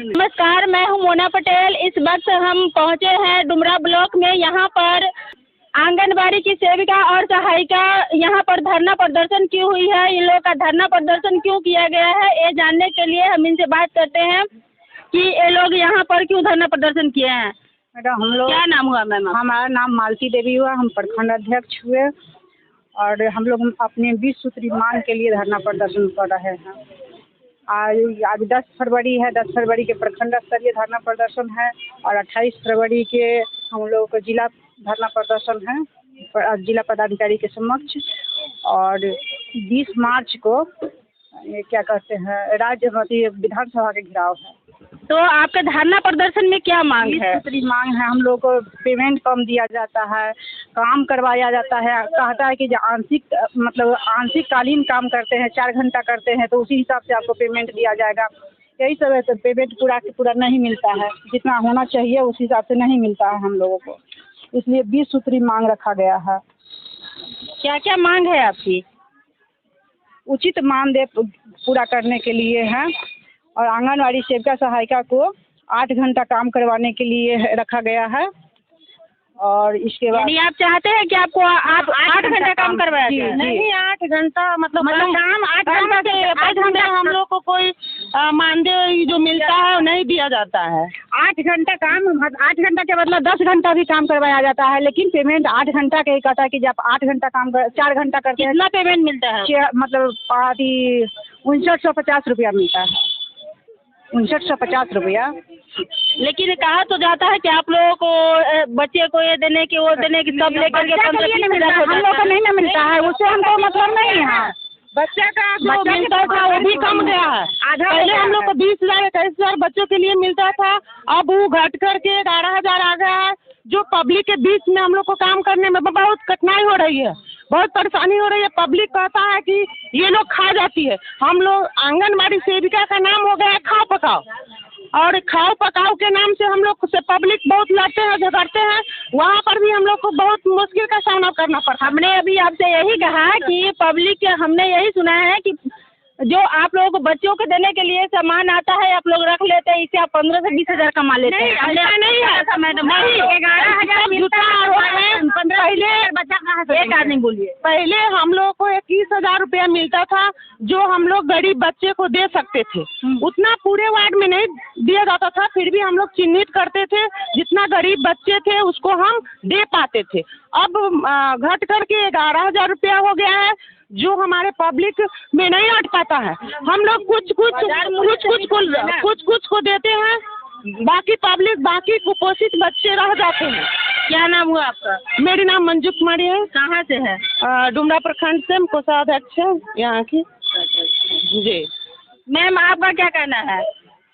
नमस्कार, मैं हूं मोना पटेल। इस वक्त हम पहुंचे हैं डुमरा ब्लॉक में। यहाँ पर आंगनबाड़ी की सेविका और सहायिका यहाँ पर धरना प्रदर्शन की हुई है। इन लोगों का धरना प्रदर्शन क्यों किया गया है, ये जानने के लिए हम इनसे बात करते हैं कि ये लोग यहाँ पर क्यों धरना प्रदर्शन किए हैं। मैडम, हम लोग, क्या नाम हुआ मैम? हमारा नाम मालती देवी हुआ। हम प्रखंड अध्यक्ष हुए और हम लोग अपने 20 सूत्री मांग के लिए धरना प्रदर्शन कर रहे हैं। आज 10 फरवरी है। 10 फरवरी के प्रखंड स्तरीय धरना प्रदर्शन है और 28 फरवरी के हम लोग को जिला धरना प्रदर्शन है जिला पदाधिकारी के समक्ष। और 20 मार्च को ये क्या कहते हैं, राज्य विधानसभा के घेराव है। तो आपका धरना प्रदर्शन में क्या मांग है? मांग है, हम लोग को पेमेंट कम दिया जाता है, काम करवाया जाता है। कहता है कि जो आंशिक कालीन काम करते हैं, 4 घंटा करते हैं, तो उसी हिसाब से आपको पेमेंट दिया जाएगा। यही सब है। तो पेमेंट पूरा नहीं मिलता है, जितना होना चाहिए उस हिसाब से नहीं मिलता है हम लोगों को। इसलिए 20 सूत्री मांग रखा गया है। क्या क्या मांग है आपकी? उचित मानदेय पूरा करने के लिए है और आंगनवाड़ी सेविका सहायिका को 8 घंटा काम करवाने के लिए रखा गया है। और इसके बाद यानी आप चाहते हैं कि आपको आप 8 घंटा काम करवाया जाए? नहीं, 8 घंटा मतलब काम 8 घंटा से 5 घंटा हम लोग को कोई मानदेय जो मिलता है वो नहीं दिया जाता है। 8 घंटा काम, 8 घंटा के बदला 10 घंटा भी काम करवाया जाता है, लेकिन पेमेंट 8 घंटा का ही कहता है कि जब 8 घंटा काम 4 घंटा करते हैं। कितना पेमेंट मिलता है? मतलब 5950 रुपया मिलता है। 5950 रुपया। लेकिन कहा तो जाता है कि आप लोगों को बच्चे को ये देने की वो देने की सब लेकर के हम लोग को नहीं ना मिलता है, उससे हमको मतलब नहीं है। बच्चा का जो मिलता था वो भी कम गया है। पहले हम लोग को 20,000 21,000 बच्चों के लिए मिलता था, अब वो घट करके 11,000 आ गया है। जो पब्लिक के बीच में हम लोग को काम करने में बहुत कठिनाई हो रही है, बहुत परेशानी हो रही है। पब्लिक कहता है कि ये लोग खा जाती है। हम लोग आंगनबाड़ी सेविका का नाम हो गया है खाओ पकाओ, और खाओ पकाओ के नाम से हम लोग से पब्लिक बहुत लड़ते हैं, झगड़ते हैं। वहाँ पर भी हम लोग को बहुत मुश्किल का सामना करना पड़ता है। हमने अभी आपसे यही कहा कि पब्लिक, हमने यही सुना है कि जो आप लोगों को बच्चों को देने के लिए सामान आता है आप लोग रख लेते हैं, इससे आप 15 से 20,000 कमा लेते हैं। ऐसा नहीं है मैडम, 11,000 मिलता है। पहले बच्चा कहाँ से? एक आदमी बोलिए। पहले हम लोग को 21,000 रुपया मिलता था, जो हम लोग गरीब बच्चे को दे सकते थे। उतना पूरे वार्ड में नहीं दिया जाता था, फिर भी हम लोग चिन्हित करते थे, जितना गरीब बच्चे थे उसको हम दे पाते थे। अब घट करके 11,000 रुपया हो गया है, जो हमारे पब्लिक में नहीं अट पाता है। हम लोग कुछ को देते हैं, बाकी पब्लिक, बाकी कुपोषित बच्चे रह जाते हैं। क्या नाम हुआ आपका? मेरी नाम मंजू कुमारी है। कहाँ से है? डुमरा प्रखंड से, हम कोषाध्यक्ष है यहाँ की। जी मैम, आपका क्या कहना है?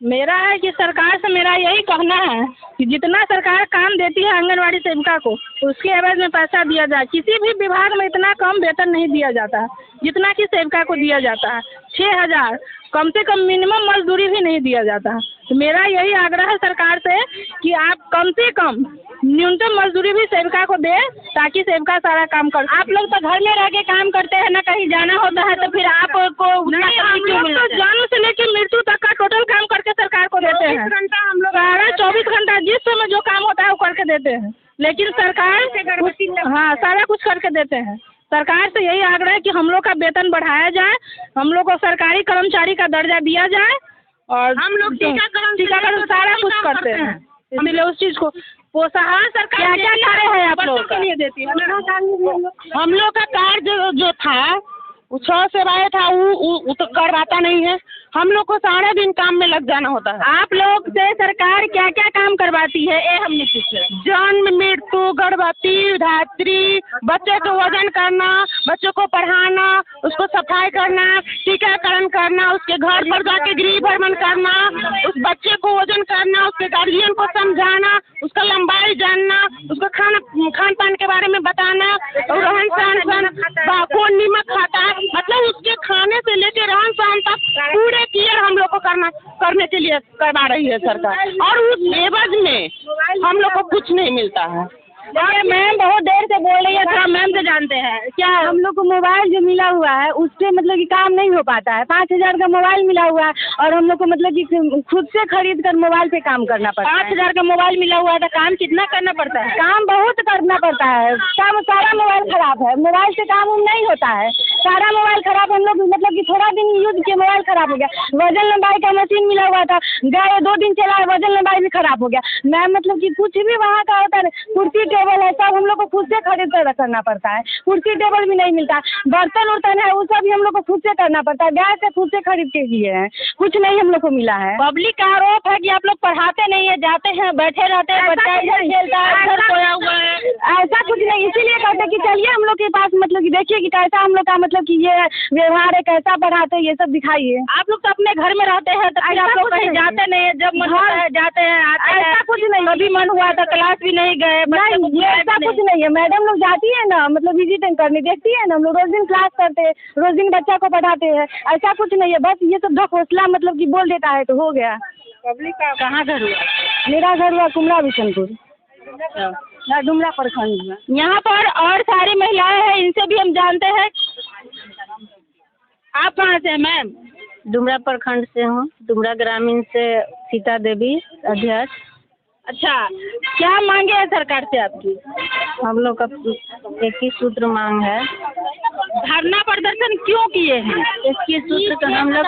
मेरा है कि सरकार से मेरा यही कहना है कि जितना सरकार काम देती है आंगनवाड़ी सेविका को, उसके एवज में पैसा दिया जाए। किसी भी विभाग में इतना कम वेतन नहीं दिया जाता है जितना कि सेविका को दिया जाता है। 6,000 कम से कम मिनिमम मजदूरी भी नहीं दिया जाता है। तो मेरा यही आग्रह है सरकार से कि आप कम से कम न्यूनतम मजदूरी भी सेविका को दे, ताकि सेविका सारा काम कर। आप लोग तो घर में रह के काम करते हैं ना, कहीं जाना होता है, तो फिर आपको तो जन्म से लेकर मृत्यु तक का टोटल काम करके सरकार को देते हैं। 24 घंटा हम लोग 24 घंटा जिस समय जो काम होता है वो करके देते हैं, लेकिन सरकार सारा कुछ करके देते हैं। सरकार से यही आग्रह है कि हम लोग का वेतन बढ़ाया जाए, हम लोग को सरकारी कर्मचारी का दर्जा दिया जाए, और हम लोग टीकाकरण सारा कुछ करते हैं। इसलिए उस चीज को पोषाहार सरकार क्या कार्य है आप लोग के लिए देती है? हम लोग का कार्य जो था, 6 सेवाएं था, वो तो करवाता नहीं है। हम लोग को सारा दिन काम में लग जाना होता है। आप लोग से सरकार क्या क्या काम करवाती है, ये हमने पूछा? जन्म, मृत्यु, गर्भवती, धात्री, बच्चे को वजन करना, बच्चों को पढ़ाना, उसको सफाई करना, टीकाकरण करना, उसके घर पर जाके गृह भ्रमण करना, उस बच्चे को वजन करना, उसके गार्जियन को समझाना, उसका लंबाई जानना, उसको खान पान के बारे में बताना, और रहन सहन, कौन नमक खाता है, मतलब उसके खाने से लेके रहन सहन तक पूरे केयर हम लोग को करने के लिए करवा रही है सरकार। और उस एवज में हम लोग को कुछ नहीं मिलता है। देखिए मैम बहुत देर से बोल रही है, थोड़ा मैम से जानते हैं क्या है? हम लोग को मोबाइल जो मिला हुआ है उससे मतलब कि काम नहीं हो पाता है। 5,000 का मोबाइल मिला हुआ है और हम लोग को मतलब कि खुद से खरीद कर मोबाइल पे काम करना पड़ता है। 5,000 का मोबाइल मिला हुआ है तो काम कितना करना पड़ता है? काम बहुत करना पड़ता है। काम सारा मोबाइल खराब है, मोबाइल से काम नहीं होता है। सारा मोबाइल खराब, हम लोग मतलब कि थोड़ा दिन यूज किए मोबाइल खराब हो गया। वजन लंबाई का मशीन मिला हुआ था, गए 2 दिन चला, वजन लंबाई भी खराब हो गया। मैम मतलब कि कुछ भी वहाँ का होता है, कुर्सी टेबल है सब हम लोग को खुद से खरीद कर करना पड़ता है। कुर्सी टेबल भी नहीं मिलता, बर्तन उर्तन है वो सब भी हम लोग को खुद से करना पड़ता है। गैस से खुद से खरीद के किए हैं, कुछ नहीं हम लोग को मिला है। पब्लिक का आरोप है कि आप लोग पढ़ाते नहीं है, जाते हैं बैठे रहते हैं, बच्चा इधर खेलता है इधर सोया हुआ है। ऐसा कुछ नहीं, इसीलिए कहते हैं कि चलिए हम लोग के पास मतलब कि देखिए कि कैसा हम लोग का मतलब कि ये व्यवहार है, कैसा पढ़ाते हैं, ये सब दिखाइए। आप लोग तो अपने घर में रहते हैं तो फिर आप लोग कहीं जाते नहीं है, जब मन होता है जाते हैं आते हैं। ऐसा कुछ नहीं, कभी मन हुआ तो क्लास भी नहीं गए, नहीं ये ऐसा कुछ नहीं है। मैडम लोग जाती है ना, मतलब विजिट करने देखती है ना, हम लोग रोज दिन क्लास करते हैं, रोज दिन बच्चा को पढ़ाते हैं। ऐसा कुछ नहीं है, बस ये सब ढकोसला मतलब कि बोल देता है तो हो गया। पब्लिक का कहाँ घर हुआ? मेरा घर हुआ कुमरा बिशनपुर, डुमरा प्रखंड में। यहाँ पर और सारी महिलाएं हैं, इनसे भी हम जानते हैं। आप कहाँ से हैं मैम? डुमरा प्रखंड से हूँ, डुमरा ग्रामीण से सीता देवी अध्यक्ष। अच्छा, क्या मांगे है सरकार से आपकी? हम लोग का एक ही सूत्र मांग है। धरना प्रदर्शन क्यों किए हैं? इसकी सूत्र का हम लोग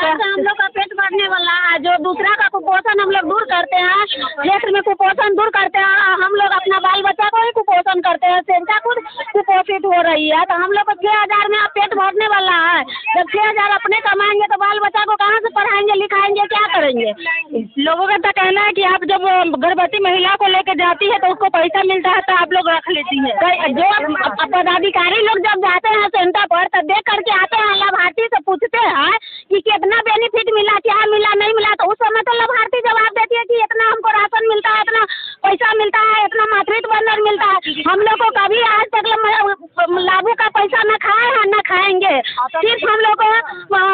का पेट भरने वाला है, जो दूसरा का कुपोषण हम लोग दूर करते हैं, क्षेत्र में कुपोषण दूर करते हैं, हम लोग अपना बाल बच्चा को ही कुपोषण करते हैं, सेविका खुद कुपोषित हो रही है, तो हम लोग को 6,000 में आप पेट भरने वाला है। जब 6,000 अपने कमाएंगे तो बाल बच्चा को कहाँ से पढ़ाएंगे लिखाएंगे, क्या करेंगे? लोगों का तो कहना है कि आप जब गर्भवती महिला को लेकर जाती है तो उसको पैसा मिलता है तो आप लोग रख लेती है। जो पदाधिकारी लोग जब जाते हैं सेंटर पर तो देख करके आते हैं, लाभार्थी से पूछते हैं कि कितना बेनिफिट मिला, क्या मिला, नहीं मिला, तो उस समय तो लाभार्थी जवाब देती है कि इतना हमको राशन मिलता है, इतना पैसा मिलता है, इतना मातृत्व बंधन मिलता है। हम लोग को कभी आज तक लागू का पैसा न खाए हैं न खाएंगे। सिर्फ हम लोग को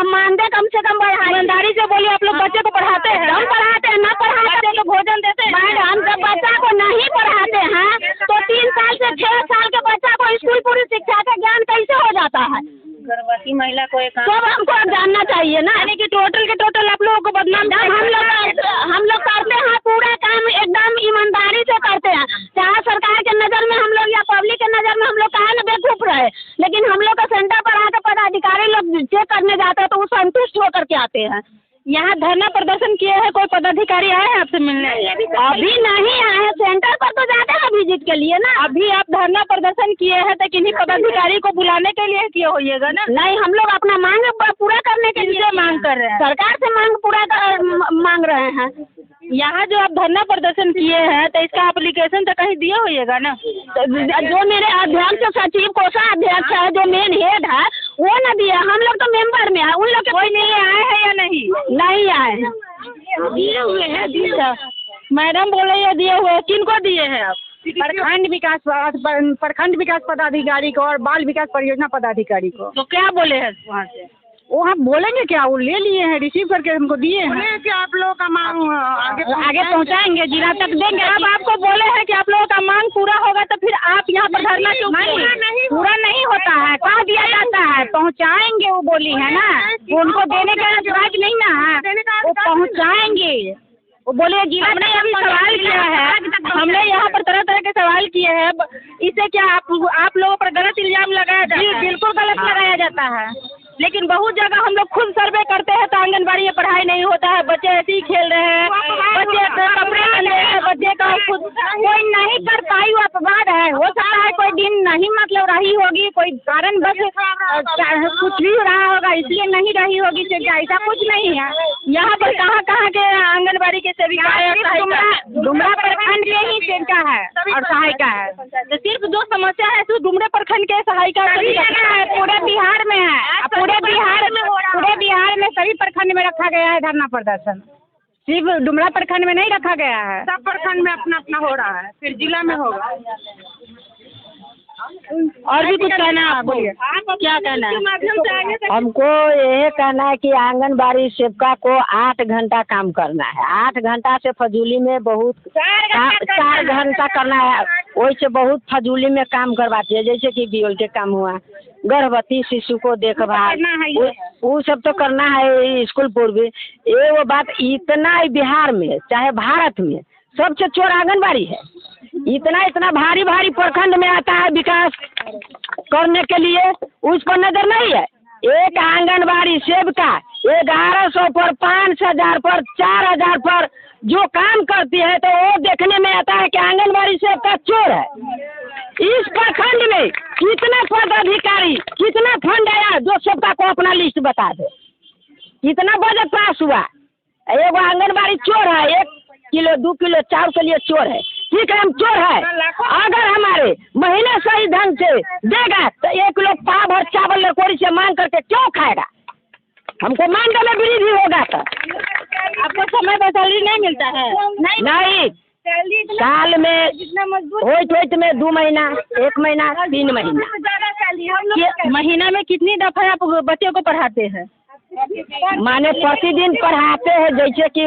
मानदेय कम से कम बढ़ाए। ईमानदारी से बोलिए, आप लोग बच्चे को पढ़ाते हैं? हम पढ़ाते हैं, न पढ़ाते तो भोजन देते हैं। हम जब बच्चा को नहीं पढ़ाते हैं तो 3 साल से 6 साल के बच्चा को स्कूल पूरी शिक्षा का ज्ञान कैसे हो जाता है? गर्भवती महिला को एक सब हमको जानना चाहिए ना, यानी कि टोटल के टोटल आप लोगों को बदनाम। हम लोग करते हैं पूरा काम एकदम ईमानदारी से करते हैं, चाहे सरकार के नज़र में हम लोग या पब्लिक के नज़र में हम लोग कहा न बेवकूफ रहे, लेकिन हम लोग का सेंटर पर आकर पदाधिकारी लोग चेक करने जाते हैं तो वो संतुष्ट होकर के आते हैं। यहाँ धरना प्रदर्शन किए हैं, कोई पदाधिकारी आए हैं आपसे मिलने? अभी नहीं आए हैं, सेंटर पर तो जाते हैं विजिट के लिए ना। अभी आप धरना प्रदर्शन किए हैं तो किन्हीं पदाधिकारी को बुलाने के लिए किए होइएगा ना? नहीं, हम लोग अपना मांग पूरा करने के लिए मांग कर रहे हैं, सरकार से मांग पूरा मांग रहे हैं। यहाँ जो आप धरना प्रदर्शन किए हैं तो इसका एप्लीकेशन तो कहीं दिए होइएगा ना? जो मेरे अध्यक्ष सचिव कोषाध्यक्ष है, जो मेन हेड है, वो न दिया, हम लोग तो मेंबर में है, उन लोग कोई नहीं आए हैं या नहीं? नहीं आए हैं। दिए हुए हैं, दिए। मैडम बोले ये दिए हुए हैं, किनको दिए हैं आप? प्रखंड विकास पदाधिकारी को और बाल विकास परियोजना पदाधिकारी को। तो क्या बोले हैं वहाँ से? वो हम बोलेंगे क्या, वो ले लिए हैं, रिसीव करके हमको दिए हैं कि आप लोगों का मांग आगे पहुँचाएंगे, जिला तक देंगे। अब आपको बोले हैं कि आप लोगों का मांग पूरा होगा तो फिर आप यहाँ पर धरना क्यों? नहीं, पूरा नहीं होता है, कह दिया जाता है पहुँचाएंगे, वो बोली है ना, उनको देने का राज नहीं ना है, वो पहुँचाएंगे। वो बोले जिला हमने अभी सवाल किया है, हमने यहाँ पर तरह तरह के सवाल किए हैं, इससे क्या आप लोगों पर गलत इल्जाम लगाया जाता है? बिल्कुल गलत लगाया जाता है। लेकिन बहुत जगह हम लोग खुद सर्वे करते हैं तो आंगनबाड़ी में पढ़ाई नहीं होता है, बच्चे ऐसे ही खेल रहे हैं, बच्चे कपड़े पहन रहे हैं, बच्चे का खुद कोई नहीं कर पाई, वो अपवाद है, हो सकता है कोई दिन नहीं मतलब रही होगी, कोई कारण बस कुछ भी रहा होगा इसलिए नहीं रही होगी, ऐसा कुछ नहीं है। यहाँ पर कहाँ के आंगनबाड़ी के सेविका है? डुमरा प्रखंड के ही सेविका है और सहायिका है। तो सिर्फ जो समस्या है सिर्फ डुमरे प्रखंड के सहायिका सभी जगह है, पूरे बिहार में है, पूरे बिहार में सभी प्रखंड में रखा गया है धरना प्रदर्शन, सिर्फ डुमरा प्रखंड में नहीं रखा गया है। सब प्रखंड में अपना अपना हो रहा है, फिर जिला में होगा। और भी कुछ कहना है आपको? क्या कहना है? हमको यही कहना है कि आंगनबाड़ी सेविका को 8 घंटा काम करना है। 8 घंटा से फजूली में बहुत 4 घंटा करना है। वैसे बहुत फजूली में काम करवाती है, जैसे कि बीओल के काम हुआ, गर्भवती शिशु को देखभाल, वो सब तो करना है स्कूल पूर्व। ये वो बात इतना बिहार में चाहे भारत में सबसे चोर आंगनबाड़ी है। इतना भारी भारी प्रखंड में आता है विकास करने के लिए, उस पर नजर नहीं है। एक आंगनबाड़ी सेविका 1100 पर, 5000 पर, 4000 पर जो काम करती है, तो वो देखने में आता है कि आंगनबाड़ी सेविका चोर है। इस प्रखंड में कितना पदाधिकारी, कितना फंड आया जो सेविका को अपना लिस्ट बता दे, कितना बजट पास हुआ। एगो आंगनबाड़ी चोर है, 1 किलो 2 किलो चावल के लिए चोर है। ठीक है, हम चोर है, अगर हमारे महीने सही ढंग से देगा तो 1 लोग पाव भर चावल लकोड़ी से मांग करके क्यों खाएगा? हमको मांगने में वृद्धि होगा। तो आपको समय पर सैलरी नहीं मिलता है? नहीं, साल में होइत में 2 महीना, 1 महीना, 3 महीना। महीना में कितनी दफा आप बच्चों को पढ़ाते हैं? माने प्रतिदिन पढ़ाते हैं, जैसे कि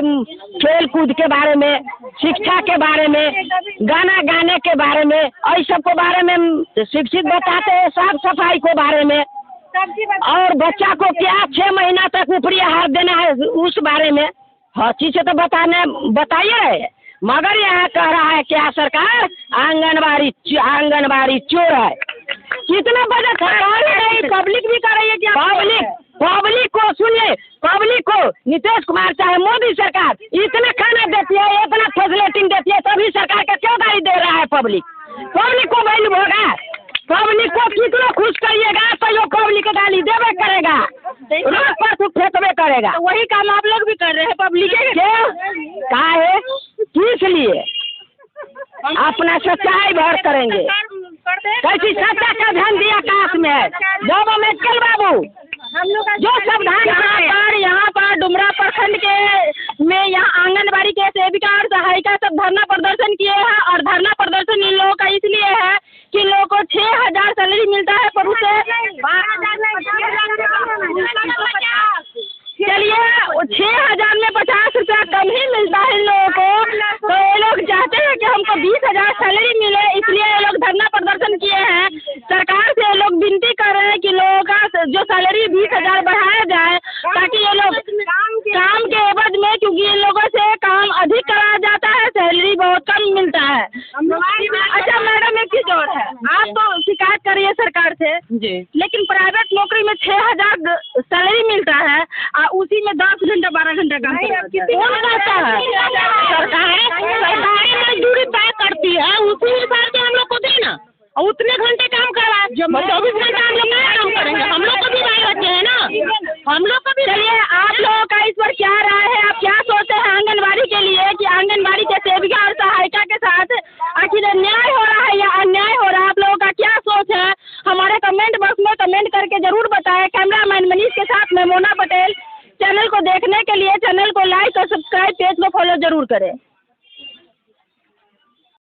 खेल कूद के बारे में, शिक्षा के बारे में, गाना गाने के बारे में, और सब के बारे में शिक्षित बताते हैं, साफ सफाई के बारे में, और बच्चा को क्या 6 महीना तक ऊपरी आहार देना है उस बारे में हर चीज से तो बताइए रहे। मगर यहाँ कह रहा है क्या सरकार आंगनबाड़ी चोर है। कितना बजट है? पब्लिक भी कर रही है क्या? पब्लिक को सुनिए, पब्लिक को नीतीश कुमार चाहे मोदी सरकार इतना खाना देती है, इतना फैसिलिटी देती है, तभी सरकार का क्यों गाली दे रहा है? पब्लिक को वैल्यू होगा। पब्लिक को कितना खुश करिएगा तो यो पब्लिक गाली देवे करेगा, रोड पर फेंकवे करेगा। तो वही काम आप लोग भी कर रहे हैं पब्लिक के। क्या है, किस लिए? अपना सच्चाई भर करेंगे। कैसी सच्चा का धन दिया आकाश में है। जब हमें कल बाबू जो सब धान यहाँ पर डुमरा प्रखंड के में यहाँ आंगनबाड़ी के सेविका और सहायिका सब धरना प्रदर्शन किए हैं, और धरना प्रदर्शन इन लोगों का इसलिए है कि लोगों को 6000 सैलरी मिलता है, पर उसे चलिए 6000 में 50 रुपया कम ही मिलता है इन लोगों को। तो ये लोग चाहते हैं कि हमको 20,000 सैलरी मिले, इसलिए ये लोग धरना प्रदर्शन किए हैं। सरकार से लोग विनती कर रहे हैं कि लोगों का जो सैलरी 20,000 बढ़ाया जाए, ताकि ये लोग काम के एवज में, क्योंकि इन लोगों से काम अधिक कराया जाता है, सैलरी बहुत कम मिलता है। अच्छा मैडम, एक चीज और है, आप तो शिकायत कर रही है सरकार से जी, लेकिन प्राइवेट नौकरी में 6000 सैलरी मिलता है, उसी में 10 घंटा 12 घंटा काम कौन करता है? सरकारी मजदूरी तय करती है, उसी हिसाब से हम लोग को देना, और उतने घंटे काम करवा। 24 घंटा हम लोग नहीं काम करेंगे, हम लोग को भी बाल बच्चे हैं ना, हम लोग को भी। चलिए, आप लोगों का इस पर क्या राय है? आप क्या सोचते हैं आंगनबाड़ी के लिए कि आंगनबाड़ी के सेविका और सहायिका के साथ आखिर न्याय हो रहा है या अन्याय हो रहा है? आप लोगों का क्या सोच है? हमारे कमेंट बॉक्स में कमेंट करके जरूर बताएं। कैमरामैन मनीष के साथ मैं मोना पटेल। चैनल को देखने के लिए चैनल को लाइक और सब्सक्राइब, पेज को फॉलो जरूर करें।